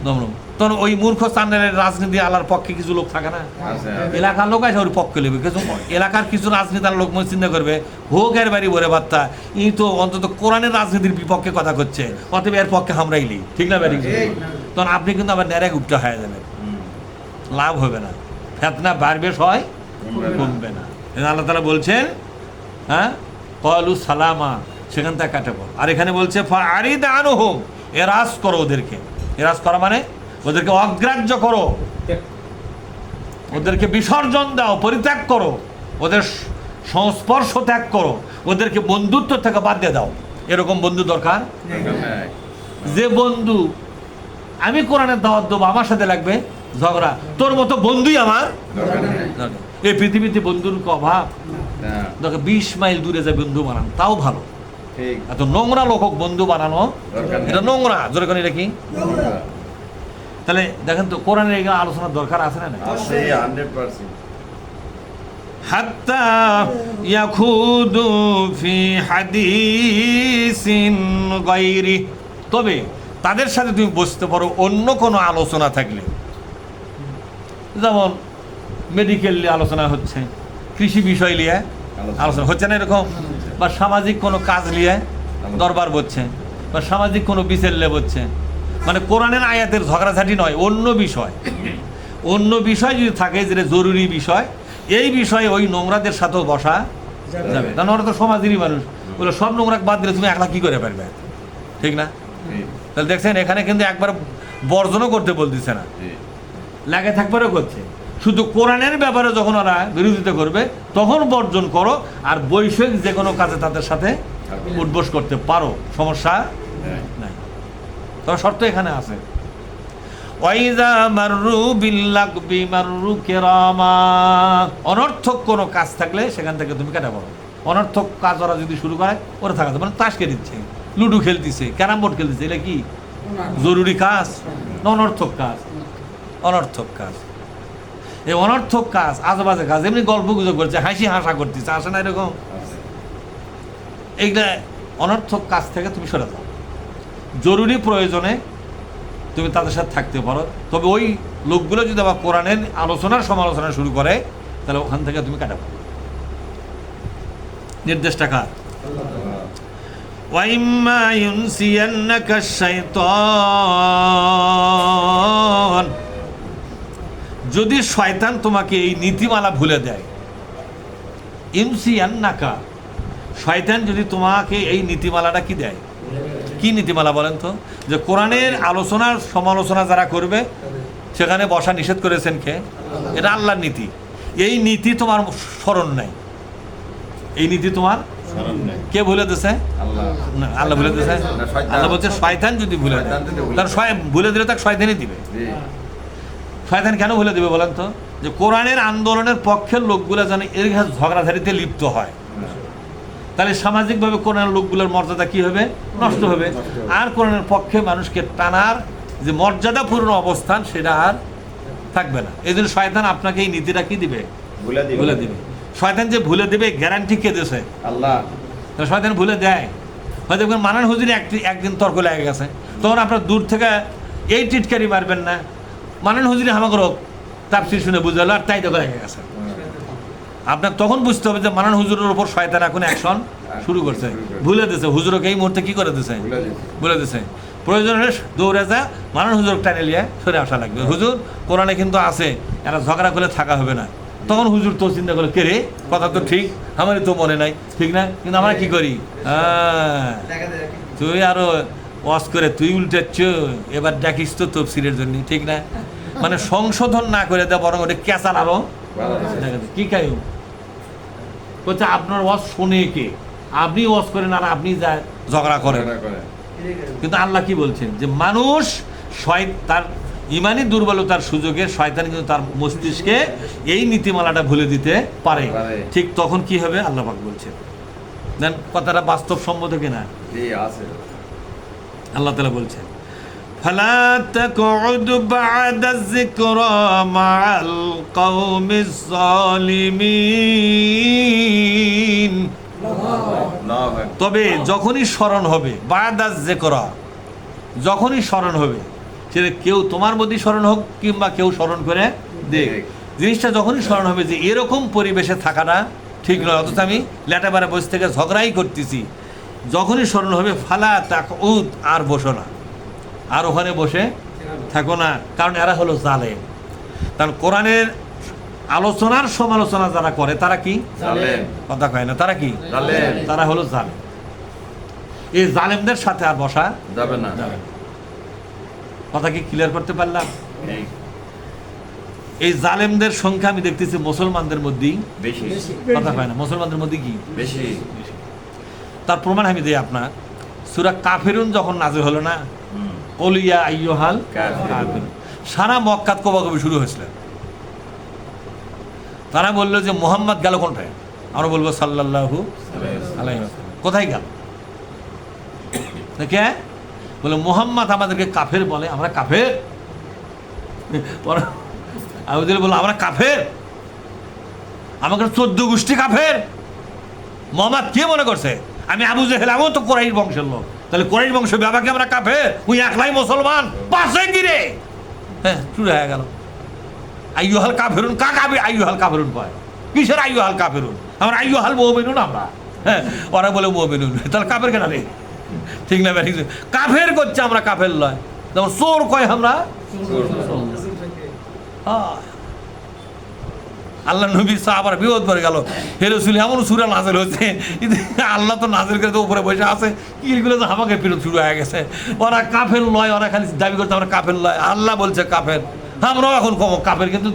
দমনম। তখন ওই মূর্খ চান্ডালের রাজনীতি আল্লাহর পক্ষে কিছু লোক থাকে না, আছে। এলাকার লোক আছে ওর পক্ষে নেবে, কিছু এলাকার কিছু রাজনীতির লোক মনে চিন্তা করবে হোক এর বাড়ি বলে বার্তা, ই তো অন্তত কোরআনের রাজনীতির বিপক্ষে কথা করছে, অতএব এর পক্ষে হামরাইলি, ঠিক না ব্যারি? তখন আপনি কিন্তু আবার ন্যাড়া গুপ্তা হয়ে যাবেন, হুম। লাভ হবে না, ফেতনা বাড়বে সয় কমবে না। আল্লাহ তাআলা বলছেন, হ্যাঁ ক্বালু সালামা, সেখান থেকে কাটে পড়ো। আর এখানে বলছে ফারিদ আনহুম, এরাজ করো ওদেরকে। এরাজ করা মানে ওদেরকে অগ্রাহ্য করো, ওদেরকে বিসর্জন দাও, পরিত্যাগ করো, ওদের সংস্পর্শ ত্যাগ করো, ওদেরকে বন্ধুত্ব থেকে বাদ দিয়ে দাও। এরকম বন্ধু দরকার। হ্যাঁ। যে বন্ধু আমি কোরআনের দাওয়াত দেবো আমার সাথে লাগবে ঝগড়া, তোর মতো বন্ধুই আমার দরকার নেই। দরকার। এই পৃথিবীতে বন্ধুর অভাব, হ্যাঁ। দেখো 20 মাইল দূরে যে বন্ধু বানান তাও ভালো, ঠিক। এত নোংরা লোক বন্ধু বানানো দরকার নেই। এটা নোংরা, জোরে করে এটা কি? তাহলে দেখেন তো কোরআনের এগুলো আলোচনার দরকার আছে না? আছে 100%। হাত্তা ইয়াখুদু ফি হাদিসিন গায়রি, তবে তাদের সাথে তুমি বসতে পারো অন্য কোনো আলোচনা থাকলে, যেমন মেডিকেল নিয়ে আলোচনা হচ্ছে, কৃষি বিষয় নিয়ে আলোচনা হচ্ছে না এরকম, বা সামাজিক কোনো কাজ নিয়ে দরবার বসছে, বা সামাজিক কোনো বিচার নিয়ে বসছে, মানে কোরআনের আয়াতের ঝগড়াঝাটি নয়, অন্য বিষয়। অন্য বিষয় যদি থাকে যেটা জরুরি বিষয়, এই বিষয়ে ওই নোংরাদের সাথেও বসা যাবে, কারণ ওরা তো সমাজেরই মানুষ, বলে সব নোংরা বাদ দিলে তুমি একলা কি করে পারবে, ঠিক না? ঠিক। তাহলে দেখছেন এখানে কিন্তু একবার বর্জনও করতে বলতেছে না, ঠিক। লাগে থাকবারও করছে, শুধু কোরআনের ব্যাপারে যখন ওরা বিরোধিতা করবে তখন বর্জন করো, আর বৈষয়িক যে কোনো কাজে তাদের সাথে উদ্বোস করতে পারো, সমস্যা হ্যাঁ। নাই। তবে শর্ত এখানে আছে, ওয়াইজা মাররু বিল্লাগবি মাররু কিরামা, অনর্থক কোনো কাজ থাকলে সেখান থেকে তুমি কেটে পড়ো। অনর্থক কাজ ওরা যদি শুরু করে ওরা থাকাতে, মানে তাস খেলছে, লুডো খেলতেছে, ক্যারাম বোর্ড খেলতেছে, এটা কি জরুরি কাজ না অনর্থক কাজ? অনর্থক কাজ। এই অনর্থক কাজ, আজেবাজে কাজ, এমনি গল্প গুজব করছে, হাসি হাসা করতেছে, আসে না এরকম? আছে। এইটা অনর্থক কাজ থেকে তুমি সরে যাও, জরুরি প্রয়োজনে তুমি তাদের সাথে থাকতে পারো। তবে ওই লোকগুলো যদি আবার কোরআনের আলোচনার সমালোচনা শুরু করে তাহলে ওখান থেকে তুমি কাটাবো। নির্দেশটা কার? ওয়াইম্মা ইউনসিয়ান্নাকা শাইতান, যদি শয়তান তোমাকে এই নীতিমালা ভুলে দেয়, ইউনসিয়ান্নাকা, শয়তান যদি তোমাকে এই নীতিমালাটা কি দেয়, কি নীতিমালা বলেন তো? যে কোরআনের আলোচনার সমালোচনা যারা করবে সেখানে বসা নিষেধ করেছেন কে? এটা আল্লাহর নীতি। এই নীতি তোমার স্মরণ নাই, এই নীতি তোমার কে ভুলে দিয়েছে? না, আল্লাহ ভুলে দিয়েছে। আল্লাহ বলছে শয়তান যদি ভুলে দেয়, তার ভুলে দিলে তাকে শয়তানই দিবে। জি। শয়তান কেন ভুলে দিবে বলেন তো? যে কোরআনের আন্দোলনের পক্ষের লোকগুলো যেন এর ঝগড়াঝাড়িতে লিপ্ত হয়, তাহলে সামাজিকভাবে কোরআনের লোকগুলোর মর্যাদা কি হবে? নষ্ট হবে। আর কোরআনের পক্ষে মানুষকে টানার যে মর্যাদাপূর্ণ অবস্থান সেটা আর থাকবে না। এই জন্য শয়তান আপনাকে এই নীতিটা কি দিবে? ভুলে দিবে। শয়তান যে ভুলে দিবে গ্যারান্টি কে দিয়েছে? আল্লাহ। শয়তান ভুলে দেয়। হয়তো মানান হুজুরি একদিন তর্ক লেগে গেছে, তখন আপনার দূর থেকে এই টিটকারি মারবেন না, মানান হুজুরি আমাকে তাফসীর শুনে বুঝালো আর তাই দেখো লেগে গেছে। আপনার তখন বুঝতে হবে যে মানান হুজুরের উপর শয়তান এখন অ্যাকশন শুরু করছে, ভুলে দিয়েছে। হুজুরকে এই মুহূর্তে কি করে দিয়েছে? ভুলে দিয়েছে। প্রয়োজন হলে দৌড়ে যা মানান হুজুর টানে নিয়ে সরে আসা লাগবে। হুজুর কোরআনে কিন্তু আছে, এরা ঝগড়া করে থাকা হবে না। তখন হুজুর তো চিন্তা করে, কে রে, কথা তো ঠিক, আমারই তো মনে নাই, ঠিক না? কিন্তু আমরা কি করি, তুই আরো ওয়াজ করে তুই উল্টাচ্ছ, এবার ডাকিস তো তফসিলের জন্য, ঠিক না? মানে সংশোধন না করে দেয়, বরং ওটা ক্যাচাল আরো কি খাই বলছে আপনার ওয়াজ শোনে কে? আপনি ওয়াজ করেন আর আপনি যা ঝগড়া করেন। কিন্তু আল্লাহ কি বলছেন? যে মানুষ তার ইমানি দুর্বলতার সুযোগে শয়তান কিন্তু তার মস্তিষ্কে এই নীতিমালাটা ভুলে দিতে পারে। ঠিক তখন কি হবে আল্লাহ পাক বলছেন। দেন কথাটা বাস্তবসম্মত কিনা? আল্লাহ তাআলা বলছেন, ফালা তাকউদ বা'দা যিকরা মা'আল কওমিজ যালিমিন। তবে যখনই স্মরণ হবে, বা'দা যিকরা, যখনই স্মরণ হবে, সেটা কেউ তোমার মধ্যে স্মরণ হোক কিংবা কেউ স্মরণ করে দেখ, জিনিসটা যখনই স্মরণ হবে যে এরকম পরিবেশে থাকাটা ঠিক নয়, অথচ আমি ল্যাটাবারে বসে থেকে ঝগড়াই করতেছি, যখনই স্মরণ হবে ফালা তাকউদ, আর বসো না, আর ওখানে বসে থাকো না, কারণ এরা হলো জালেম। কারণ কোরআনের আলোচনার সমালোচনা যারা করে তারা কি কথা কয় না, তারা কি? তারা হলো জালেম। এই জালেমদের সাথে আর বসা যাবে না। কথা কি ক্লিয়ার করতে পারলাম? এই জালেমদের সংখ্যা আমি দেখতেছি মুসলমানদের মধ্যেই বেশি। কথা কয় না, মুসলমানদের মধ্যে কি বেশি। তার প্রমাণ আমি দিই আপনার, সূরা কাফিরুন যখন নাযিল হলো না, কলিয়া আইয়ুহাল কাফিরুন, সারা মক্কাত কোবাকবি শুরু হয়েছিল। তারা বললো যে মুহাম্মদ গেল কোনটায়? আমরা বলবো সাল্লাল্লাহু আলাইহি ওয়াসাল্লাম। কোথায় গেল? দেখে বলে মুহাম্মদ আমাদেরকে কাফের বলে, আমরা কাফের। আবু জাহেল বলল আমরা কাফের, আমাকে 14 গোষ্ঠী কাফের। মুহাম্মদ কে মনে করছে আমি আবু জাহেল? আমিও তো কোরাইশ বংশের লোক, তাহলে কোরাইশ বংশ বাবাকে আমরা কাফের, ওই একলাই মুসলমান, পাশে গিরে। হ্যাঁ, শুরু হয়ে গেল আইয়ুহাল কাফিরুন। কাকে আইয়ুহাল কাফিরুন কয়? কিসের আইয়ুহাল কাফিরুন? আমরা আইয়ুহাল মুমিনুন আমরা। হ্যাঁ, ওরা বলে মুমিনুন, তাহলে কাফের কেন রে? ঠিক না? কাফের করছে, আমরা কাফের লয়। যেমন চোর কয় আমরা। আল্লাহ নবী সাহাবার বিপদ পড়ে গেল, হে রাসূল এমন সূরা নাযিল হচ্ছে, আল্লাহ তো নাযিল করে তো উপরে বসে আছে, কিগুলো তো আমাকে বিরোধ শুরু হয়ে গেছে। ওরা কাফের লয়, ওরা খালি দাবি করতে আমরা কাফের লয়। আল্লাহ বলছে কাফের, আমরাও এখন কম কাফের, কিন্তু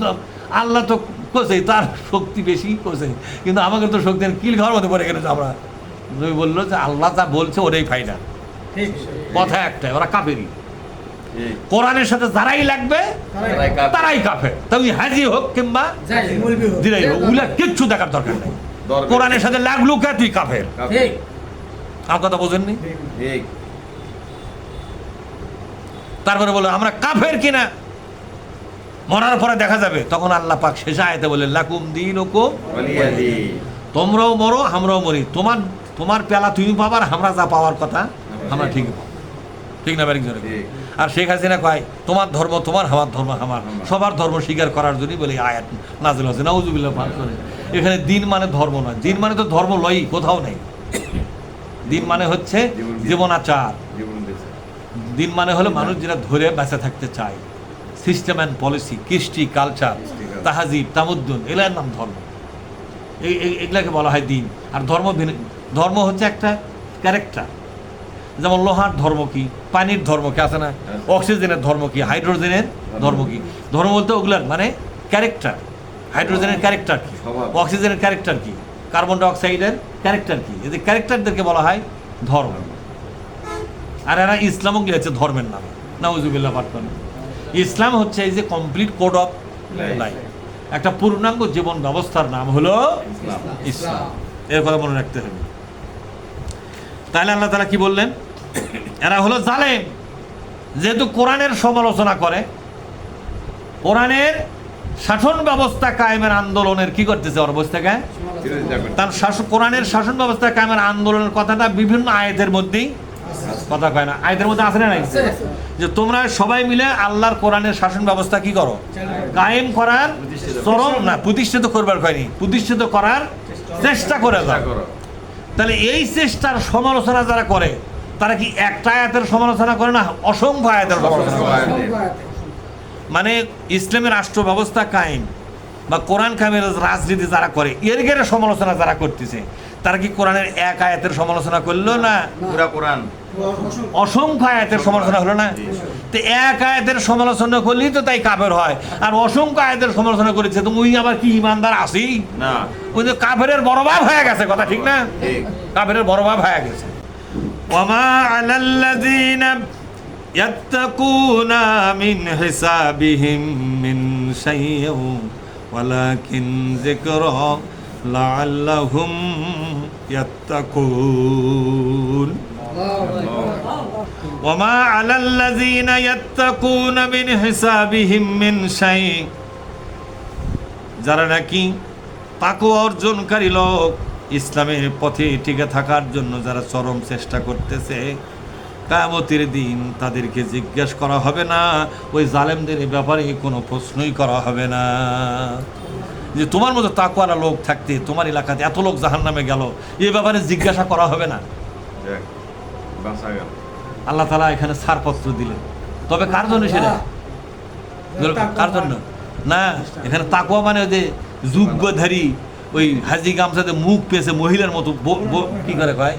আল্লাহ তো কোসে, তার শক্তি বেশি কোসে, কিন্তু আমাকে তো শক্তি কিল খাওয়ার মধ্যে পড়ে গেছে। আমরা নবী বললো যে আল্লাহ যা বলছে ওটাই ফাইনাল, কথা একটাই, ওরা কাফেরই। কোরআনের সাথে যারাই লাগবে তারাই কাফের, তবে হাজি হোক কিংবা দিলাই হোক, ওগুলা কিচ্ছু দেখার দরকার নেই। কোরআনের সাথে লাগলো কে, তুই কাফের। আমার কথা বোঝেননি? তারপরে বলো আমরা কাফের কিনা মরার পরে দেখা যাবে। তখন আল্লাহ পাক শেষ আয়াতে বলে লাকুম দীনুকুম ওয়ালিয়া দীন, তোমরাও মরো আমরাও মরি, তোমার পেলা তুমি পাবার, আমরা যা পাওয়ার কথা আমরা ঠিকই পাবো, ঠিক না? বাড়ি জোরে। আর শেখ হাসিনা কয় তোমার ধর্ম তোমার, আমার ধর্ম আমার, সবার ধর্ম স্বীকার করার জন্যই বলে আয়াত নাযিল হয়েছে। নাউযুবিল্লাহ পাঠ করে। এখানে দিন মানে ধর্ম নয়, দিন মানে তো ধর্ম লয়ই, কোথাও নেই। দিন মানে হচ্ছে জীবনাচার, দিন মানে হলো মানুষ যেটা ধরে বেঁচে থাকতে চায়, সিস্টেম অ্যান্ড পলিসি, কৃষ্টি, কালচার, তাহাজিব, তামুদ্দুন, এগুলোর নাম ধর্ম। এগুলাকে বলা হয় দিন। আর ধর্ম হচ্ছে একটা ক্যারেক্টার। যেমন লোহার ধর্ম কি, পানির ধর্ম কি আছে না, অক্সিজেনের ধর্ম কি, হাইড্রোজেনের ধর্ম কি। ধর্ম বলতে ওগুলার মানে ক্যারেক্টার। হাইড্রোজেনের ক্যারেক্টার কি, অক্সিজেনের ক্যারেক্টার কি, কার্বন ডাইঅক্সাইডের ক্যারেক্টার কি, এদের ক্যারেক্টারদেরকে বলা হয় ধর্ম। আর এরা ইসলামও গিয়েছে ধর্মের নামে, নাউযুবিল্লাহ পাঠ করেন। ইসলাম হচ্ছে এই যে কমপ্লিট কোড অফ লাইফ। একটা পূর্ণাঙ্গ জীবন ব্যবস্থার নাম হলো ইসলাম। ইসলাম। এর কথা মনে রাখতে হবে। তাহলে আল্লাহ তাআলা কি বললেন? এরা হলো জালেম, যেহেতু কোরআনের সমালোচনা করে, কোরআনের শাসন ব্যবস্থা কায়েমের আন্দোলনের কি করতেছে অবস্থাকে, বিরোধিতা করতে। তার কোরআনের শাসন ব্যবস্থা কায়েমের আন্দোলনের কথাটা বিভিন্ন আয়াতের মধ্যেই কথা কয় না, আয়াতের মধ্যে আছে না নাই? যে তোমরা সবাই মিলে আল্লাহর কোরআনের শাসন ব্যবস্থা কি করো, কায়েম করার চরম না, প্রতিষ্ঠিত করবার হয়নি, প্রতিষ্ঠিত করার চেষ্টা করে চেষ্টা দাও। করো। তাহলে এই চেষ্টার সমালোচনা যারা করে তারা কি একটা আয়াতের সমালোচনা করে না, অসংখ্য আয়াতের সমালোচনা করে। মানে ইসলামের রাষ্ট্র ব্যবস্থা কায়েম বা কোরআন কায়েমের রাজনীতি যারা করে, এর গেরে সমালোচনা যারা করতেছে, তারা কি কোরআনের এক আয়াতের সমালোচনা করলো না, পুরা কোরআন। অসংখ্য আয়াতের সমালোচনা হলো না? তো এক আয়াতের সমালোচনা করলেই তো তাই কাফের হয়, আর অসংখ্য আয়াতের সমালোচনা করেছে তো ওই আবার কি ইমানদার আছি? না, ওই যে কাফেরের বড় ভাব হয়ে গেছে, কথা ঠিক না? ঠিক। কাফেরের বড় ভাব হয়ে গেছে। ওয়ামা আলাল্লাযীনা ইয়াত্তাকুনা মিন হিসাবিহিম মিন শাইইন ওয়ালাকিন যিকরা লাআল্লাহুম ইয়াত্তাকুন। ওয়ামা আলাল্লাযীনা ইয়াত্তাকুনা মিন হিসাবিহিম মিন শাইইন, যারা নাকি তাকওয়া অর্জনকারী লোক, ইসলামের পথে টিকে থাকার জন্য যারা চরম চেষ্টা করতেছে, কিয়ামতের দিন তাদেরকে জিজ্ঞাসা করা হবে না, ওই জালেমদের ব্যাপারে কোনো প্রশ্নই করা হবে না যে তোমার মতো তাকওয়ালা লোক থাকতে তোমার এলাকাতে এত লোক জাহান্নামে গেল, এই ব্যাপারে জিজ্ঞাসা করা হবে না। দেখ, বাঁচা গেল। আল্লাহ তাআলা এখানে ছাড়পত্র দিলেন। তবে কার জন্য সেটা? কার জন্য না, এখানে তাকওয়া মানে ওই যে যুগধারী ওই হাজি গামছাতে মুখ পেয়েছে মহিলার মতো কি করে কয়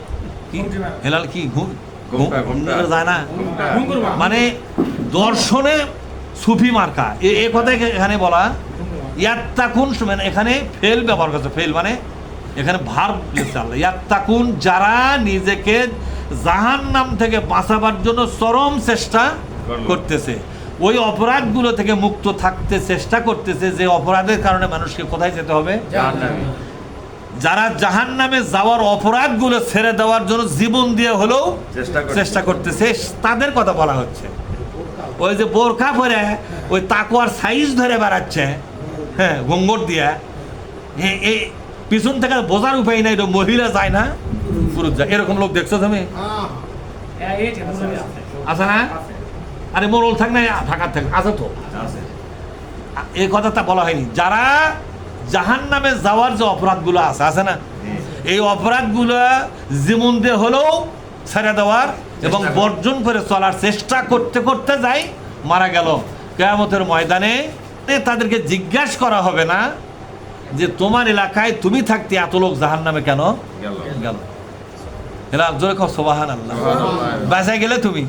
কি হেলাল কি ঘুমটা। যায় না, ঘুমটা। মানে দর্শনে সুফি মার্কা এ কথাই এখানে বলা। ইয়াত্তাকুন মানে এখানে ফেল ব্যবহার করছে, ফেল মানে এখানে ভার্ব লিখছে আল্লাহ। ইয়াত্তাকুন, যারা নিজেকে জাহান্নাম থেকে বাঁচাবার জন্য চরম চেষ্টা করতেছে, ওই অপরাধগুলো থেকে মুক্ত থাকতে চেষ্টা করতেছে, যে অপরাধের কারণে মানুষকে কোথায় যেতে হবে, জাহান্নামে। যারা জাহান্নামে যাওয়ার অপরাধগুলো ছেড়ে দেওয়ার জন্য জীবন দিয়ে হলেও চেষ্টা করতেছে, তাদের কথা বলা হচ্ছে। ওই যে বোরকা পরে ওই তাকওয়ার সাইজ ধরে বেড়াচ্ছে, হ্যাঁ, ঘুঙ্গর দিয়া, এই পিছন থেকে বোঝার উপায় নাই, এটা মহিলা যায় না পুরুষ যায়, এরকম লোক দেখছো তুমি? আছে না? আরে মোরল থাক না ঢাকার থাক, আছে তো, আছে। এই কথাটা বলা হয়নি। যারা জাহান্নামে যাওয়ার যে অপরাধগুলো আছে না, এই অপরাধগুলো জীবন দিয়ে হলেও ছেড়ে দেওয়ার এবং বর্জন করে চলার চেষ্টা করতে করতে যায়, মারা গেল। কিয়ামতের ময়দানে তাদেরকে জিজ্ঞাসা করা হবে না যে তোমার এলাকায় তুমি থাকতে এত লোক জাহান্নামে কেন গেল। এরা জোরে কও সুবহানাল্লাহ। বেঁচে গেলে তুমি,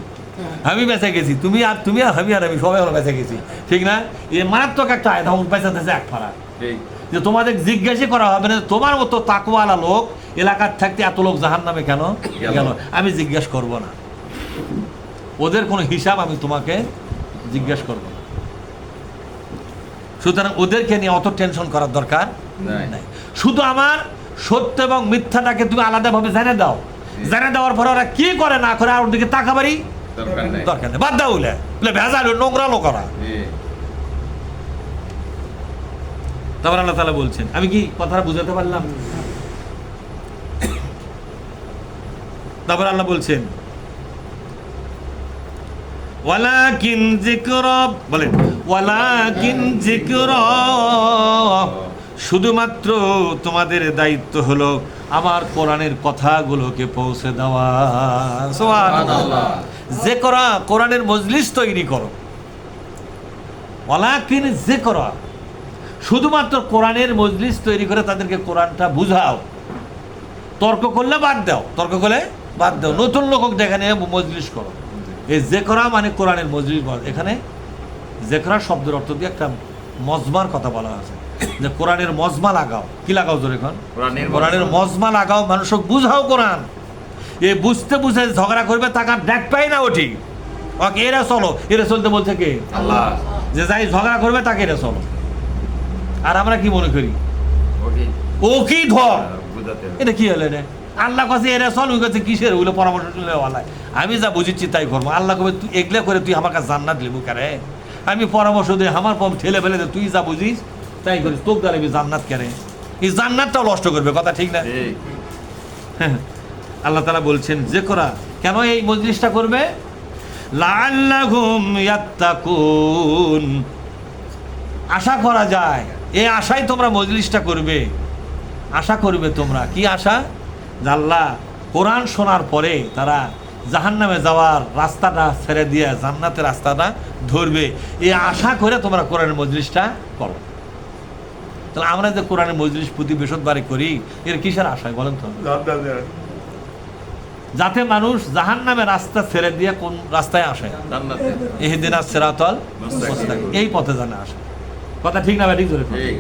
আমি বেঁচে গেছি, তুমি আর আমি আর আমি সবাই আমরা বেঁচে গেছি, ঠিক না? এই মারাত্মক একটা আয়াত বেঁচেছে এক ফাড়া, ঠিক। যে তোমাদের জিজ্ঞাসা করা হবে না তোমার মতো তাকওয়ালা লোক এলাকার থাকতে এত লোক জাহান্নামে কেন গেল, আমি জিজ্ঞাসা করব না, ওদের কোনো হিসাব আমি তোমাকে জিজ্ঞাসা করব না। সুতরাং ওদেরকে নিয়ে অত টেনশন করার দরকার নাই। শুধু আমার সত্য এবং মিথ্যাটাকে তুমি আলাদাভাবে জেনে দাও, জেনে দেওয়ার পরে ওরা কি করে না করে আর ওর দিকে তাকাবারই দরকার নেই, বাদ দাও, ভেজাল নোংরা লোক ওরা। তারপর আল্লাহ তাআলা বলছেন, আমি কি কথাটা বুঝাতে পারলাম? তারপর আল্লাহ বলছেন ওয়ালাকিন যিকরা, বলেন ওয়ালাকিন যিকরা, শুধুমাত্র তোমাদের দায়িত্ব হলো আমার কোরআনের কথাগুলোকে পৌঁছে দেওয়া। সুবহানাল্লাহ। যিকরা, কোরআনের মজলিস তৈরি করো। ওয়ালাকিন যিকরা, শুধুমাত্র কোরআনের মজলিস তৈরি করে তাদেরকে কোরআনটা বুঝাও। তর্ক করলে বাদ দাও, তর্ক করলে বাদ দাও, নতুন লোক যেখানে মজলিস করো। এই যিকরা মানে কোরআনের মজলিস। এখানে যিকরা শব্দের অর্থ দিয়ে একটা মজমার কথা বলা আছে, যে কোরআনের মজমা লাগাও। কি লাগাও জোরে এখন? কোরআনের মজমা লাগাও, মানুষক বুঝাও কোরআন। এই বুঝতে বুঝে ঝগড়া করবে, তাকে ডাক পাই না ওঠি, ওকে এরা চলো, এরা চলতে বলছে কে? আল্লাহ। যে যাই ঝগড়া করবে তাকে এরা চলো। আর আমরা কি মনে করি ওকে ও কি ধর বুঝাতে হবে। এটা কি হলো রে আল্লাহ কাছে এরা চল ওই কাছে কিসের ওগুলো পরামর্শ শুনলে ওয়ালাই আমি যা বুঝেছি তাই করবো আল্লাহ কবে তুই এগলে করে তুই আমার কাছে জান্নাত লিবু কারে আমি পরামর্শ দিই আমার পম ঠেলে ফেলে দে তুই যা বুঝিস তাই করিস তোকে দ্বারা জান্নাত কেরে এই জান্নাতটাও নষ্ট করবে কথা ঠিক না ঠিক আল্লাহ তাআলা বলছেন যে করা কেন এই মজলিসটা করবে লাআল্লাহুম ইয়াত্তাকুন আশা করা যায় এই আশায় তোমরা মজলিসটা করবে আশা করবে তোমরা কি আশা যে আল্লাহ কোরআন শোনার পরে তারা জাহান্নামে যাওয়ার রাস্তাটা ছেড়ে দিয়ে জান্নাতের রাস্তাটা ধরবে এই আশা করে তোমরা কোরআনের মজলিসটা করো তাহলে আমরা যে কোরআনের মজলিস প্রতি বৃহস্পতিবারে করি এর কিসের আশায় বলেন তো যাতে মানুষ জাহান্নামের রাস্তা ছেড়ে দিয়ে কোন রাস্তায় আসে জান্নাতে ইহদিনাস সিরাতাল মুস্তাকিম এই পথে জানা আসে কথা ঠিক না বা ঠিক ধরে ঠিক